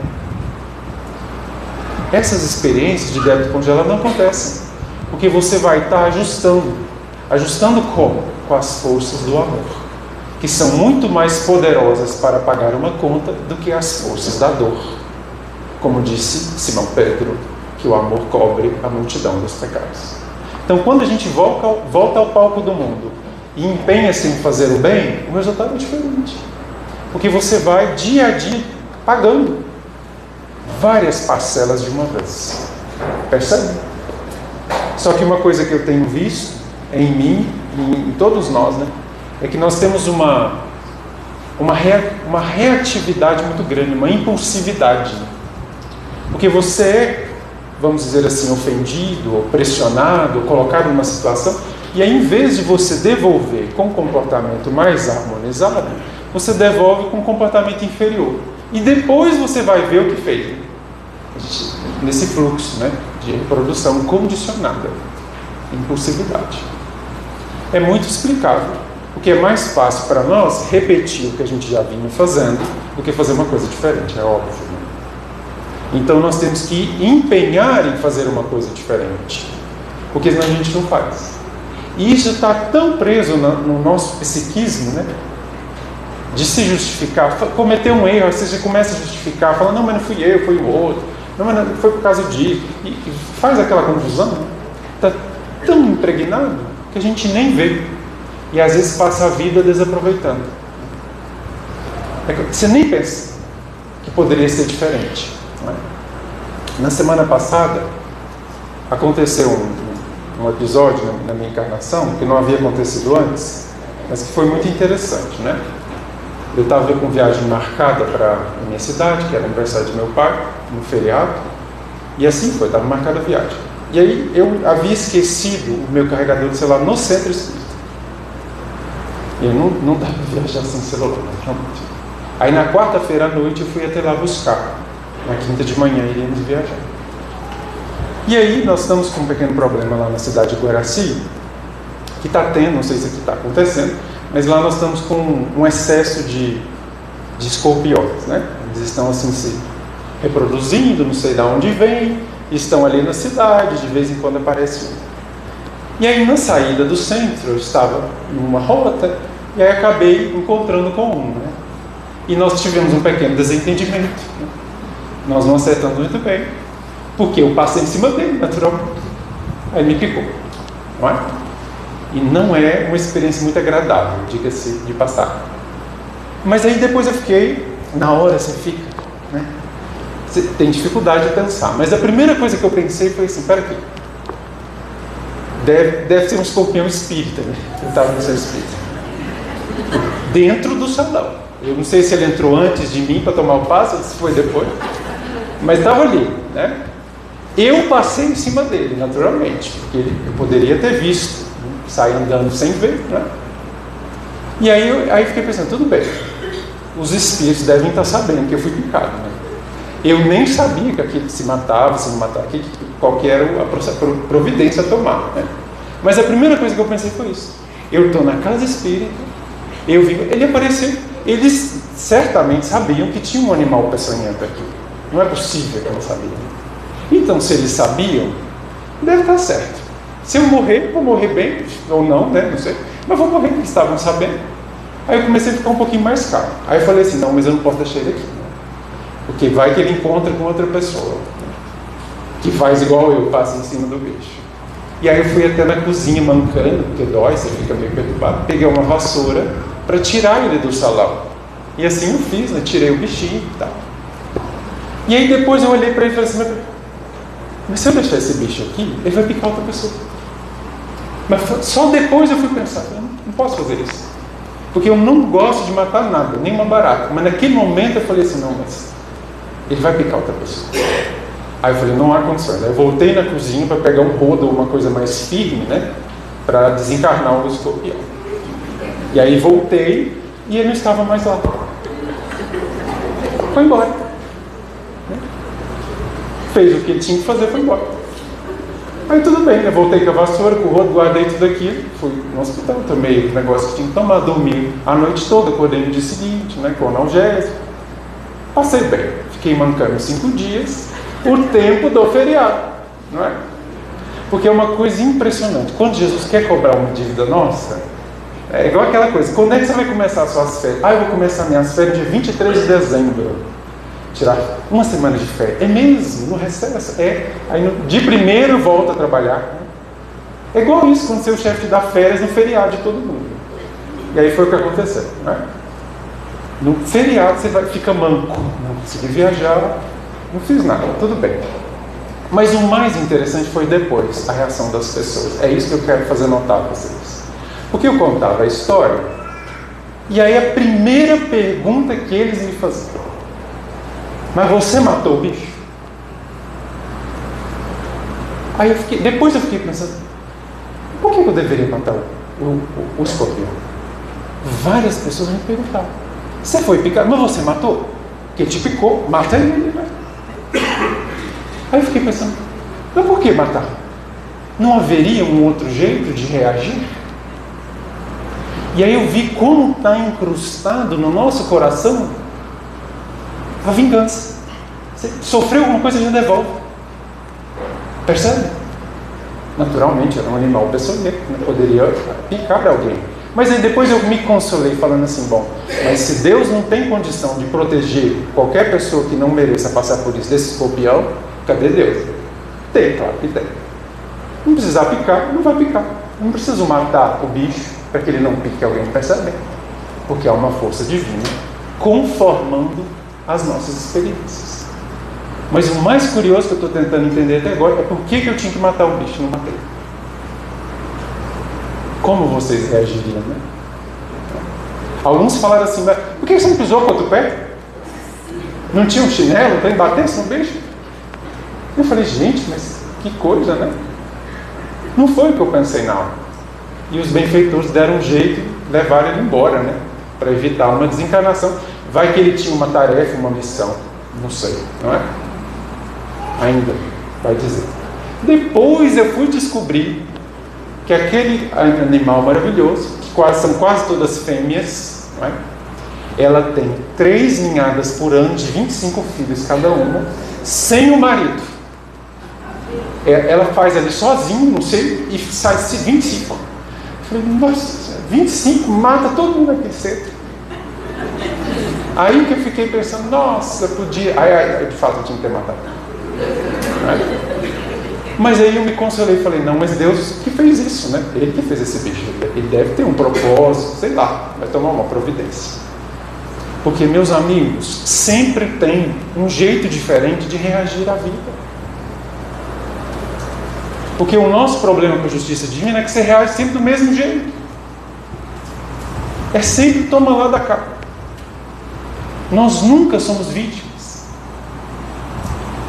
essas experiências de débito congelado não acontecem, porque você vai estar ajustando como? Com as forças do amor, que são muito mais poderosas para pagar uma conta do que as forças da dor, como disse Simão Pedro, que o amor cobre a multidão dos pecados. Então, quando a gente volta ao palco do mundo e empenha-se em fazer o bem, o resultado é diferente. Porque você vai dia a dia pagando várias parcelas de uma vez. Percebe? Só que uma coisa que eu tenho visto em mim, em todos nós, né, é que nós temos uma reatividade muito grande, uma impulsividade. Porque você é, vamos dizer assim, ofendido, ou pressionado, ou colocado numa situação, e aí, em vez de você devolver com um comportamento mais harmonizado, você devolve com um comportamento inferior. E depois você vai ver o que fez. Nesse fluxo, né, de reprodução condicionada, impulsividade. É muito explicável, porque é mais fácil para nós repetir o que a gente já vinha fazendo do que fazer uma coisa diferente, é óbvio. Né? Então nós temos que empenhar em fazer uma coisa diferente, porque senão a gente não faz. E isso está tão preso no nosso psiquismo, né? De se justificar, cometer um erro, você já começa a justificar, fala, não, mas não fui eu, foi o outro, não, mas não foi por causa disso, e faz aquela confusão, está tão impregnado que a gente nem vê, e às vezes passa a vida desaproveitando. Você nem pensa que poderia ser diferente. Não é? Na semana passada, aconteceu um episódio na minha encarnação, que não havia acontecido antes, mas que foi muito interessante, né? Eu estava com viagem marcada para a minha cidade, que era o aniversário de meu pai, no feriado, e assim foi, estava marcada a viagem. E aí eu havia esquecido o meu carregador de celular no centro espírita. E eu não dava para viajar sem celular, realmente. Aí na quarta-feira à noite eu fui até lá buscar. Na quinta de manhã iríamos viajar. E aí nós estamos com um pequeno problema lá na cidade de Guaraci, que está tendo, não sei se aqui está acontecendo, mas lá nós estamos com um excesso de escorpiões, né? Eles estão assim se reproduzindo, não sei de onde vem, estão ali na cidade, de vez em quando aparece um. E aí na saída do centro, eu estava numa rota, e aí acabei encontrando com um, né? E nós tivemos um pequeno desentendimento, né? Nós não acertamos muito bem, porque eu passei em cima dele, naturalmente. Aí me picou, não é? E não é uma experiência muito agradável, diga-se de passar. Mas aí depois eu fiquei, na hora você fica, né? Você tem dificuldade de pensar. Mas a primeira coisa que eu pensei foi assim, peraí, deve ser um escorpião espírita, né? Eu estava no seu espírita. Dentro do salão. Eu não sei se ele entrou antes de mim para tomar o passo, ou se foi depois. Mas estava ali, né? Eu passei em cima dele, naturalmente, porque eu poderia ter visto, né? Sair andando sem ver, né? E aí fiquei pensando, tudo bem, os espíritos devem estar sabendo que eu fui picado, né? Eu nem sabia que aquilo se matava, se não matava, qual que era a providência a tomar, né? Mas a primeira coisa que eu pensei foi isso. Eu estou na casa espírita, eu vi, ele apareceu, eles certamente sabiam que tinha um animal peçonhento aqui. Não é possível que eu não sabia. Então, se eles sabiam, deve estar certo. Se eu morrer, vou morrer bem, ou não, né? Não sei. Mas vou morrer, eles estavam sabendo. Aí eu comecei a ficar um pouquinho mais calmo. Aí eu falei assim, não, mas eu não posso deixar ele aqui, né? Porque vai que ele encontra com outra pessoa, né? Que faz igual eu, passa em cima do bicho. E aí eu fui até na cozinha mancando, porque dói, você fica meio perturbado. Peguei uma vassoura para tirar ele do salão. E assim eu fiz, né? Tirei o bichinho e tal. E aí depois eu olhei para ele e falei assim, mas se eu deixar esse bicho aqui, ele vai picar outra pessoa. Mas só depois eu fui pensar, eu não posso fazer isso. Porque eu não gosto de matar nada, nem uma barata. Mas naquele momento eu falei assim, não, mas ele vai picar outra pessoa. Aí eu falei, não há condições. Aí eu voltei na cozinha para pegar um rodo ou uma coisa mais firme, né? Para desencarnar o escorpião. E aí voltei e ele não estava mais lá. Foi embora. Fez o que ele tinha que fazer, foi embora. Aí tudo bem, eu voltei com a vassoura, com o rodo, guardei tudo aquilo, fui no hospital, tomei o negócio que tinha que tomar, dormi a noite toda, acordei no dia seguinte, né, com analgésico. Passei bem, fiquei mancando 5 dias, o tempo do feriado, não é? Porque é uma coisa impressionante. Quando Jesus quer cobrar uma dívida nossa, é igual aquela coisa, quando é que você vai começar as suas férias? Eu vou começar minhas férias dia 23 de dezembro. Tirar uma semana de férias. É mesmo, no recesso. Aí de primeiro volta a trabalhar. Né? É igual isso quando seu chefe te dá férias no feriado de todo mundo. E aí foi o que aconteceu. Né? No feriado você fica manco. Não consegui viajar, não fiz nada, tudo bem. Mas o mais interessante foi depois, a reação das pessoas. É isso que eu quero fazer notar para vocês. Porque eu contava a história, e aí a primeira pergunta que eles me faziam: mas você matou o bicho? Aí depois eu fiquei pensando, por que eu deveria matar o escorpião? Várias pessoas me perguntaram: você foi picado, mas você matou? Porque ele te picou, mata ele, né? Aí eu fiquei pensando, mas por que matar? Não haveria um outro jeito de reagir? E aí eu vi como está incrustado no nosso coração a vingança. Você sofreu alguma coisa, a gente devolve. Percebe? Naturalmente, era um animal peçonhento, né? Poderia picar para alguém. Mas aí depois eu me consolei falando assim, bom, mas se Deus não tem condição de proteger qualquer pessoa que não mereça passar por isso, desse escorpião, cadê Deus? Tem, claro que tem. Não precisar picar, não vai picar. Não preciso matar o bicho para que ele não pique alguém, percebe? Porque há uma força divina conformando as nossas experiências. Mas o mais curioso que eu estou tentando entender até agora é por que eu tinha que matar o bicho e não matei. Como vocês reagiriam, né? Alguns falaram assim, mas por que você não pisou com o outro pé? Não tinha um chinelo para batesse no bicho? Eu falei, gente, mas que coisa, né? Não foi o que eu pensei, não. E os benfeitores deram um jeito de levar ele embora, né? Para evitar uma desencarnação. Vai que ele tinha uma tarefa, uma missão. Não sei, não é? Ainda vai dizer. Depois eu fui descobrir que aquele animal maravilhoso, que são quase todas fêmeas, não é? Ela tem 3 ninhadas por ano de 25 filhos cada uma, sem o marido. Ela faz ali sozinha, não sei, e sai 25. Eu falei, nossa, 25 mata todo mundo aqui cedo. Aí que eu fiquei pensando, nossa, podia. Aí de fato eu tinha que ter matado. Mas aí eu me consolei e falei, não, mas Deus que fez isso, né? Ele que fez esse bicho. Ele deve ter um propósito, sei lá, vai tomar uma providência. Porque, meus amigos, sempre tem um jeito diferente de reagir à vida. Porque o nosso problema com a justiça divina é que você reage sempre do mesmo jeito. É sempre toma lá da cá. Nós nunca somos vítimas.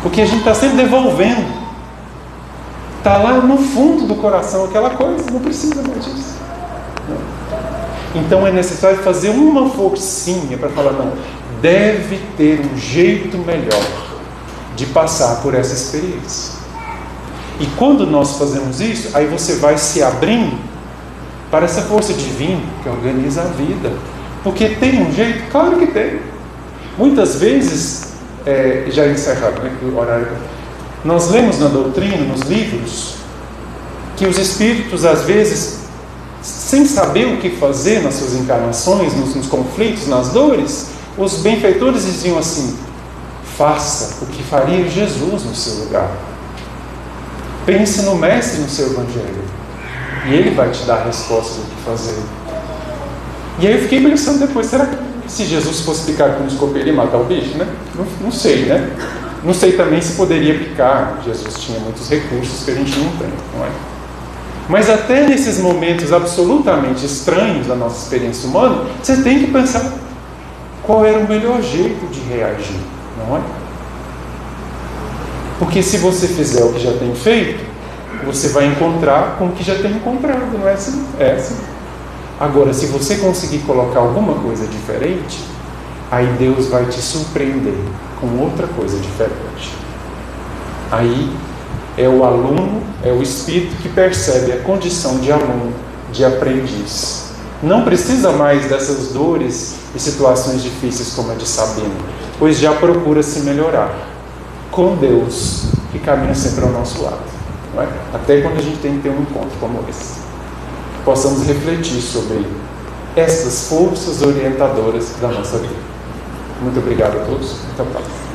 Porque a gente está sempre devolvendo. Está lá no fundo do coração aquela coisa, não precisa mais disso. Não. Então é necessário fazer uma forcinha para falar, não, deve ter um jeito melhor de passar por essa experiência. E quando nós fazemos isso, aí você vai se abrindo para essa força divina que organiza a vida. Porque tem um jeito? Claro que tem. Muitas vezes, já encerrado, né, o horário, nós lemos na doutrina, nos livros, que os espíritos, às vezes, sem saber o que fazer nas suas encarnações, nos conflitos, nas dores, os benfeitores diziam assim, faça o que faria Jesus no seu lugar. Pense no Mestre no seu Evangelho. E ele vai te dar a resposta do que fazer. E aí eu fiquei pensando depois, será que se Jesus fosse picar com um escorpião, ele ia matar o bicho, né? Não sei, né? Não sei também se poderia picar. Jesus tinha muitos recursos que a gente não tem, não é? Mas até nesses momentos absolutamente estranhos da nossa experiência humana, você tem que pensar qual era o melhor jeito de reagir, não é? Porque se você fizer o que já tem feito, você vai encontrar com o que já tem encontrado, não é assim? É assim. Agora, se você conseguir colocar alguma coisa diferente, aí Deus vai te surpreender com outra coisa diferente. Aí é o aluno, é o espírito que percebe a condição de aluno, de aprendiz. Não precisa mais dessas dores e situações difíceis como a de Sabino, pois já procura se melhorar com Deus, que caminha sempre ao nosso lado. Não é? Até quando a gente tem que ter um encontro como esse. Possamos refletir sobre essas forças orientadoras da nossa vida. Muito obrigado a todos. Até a próxima.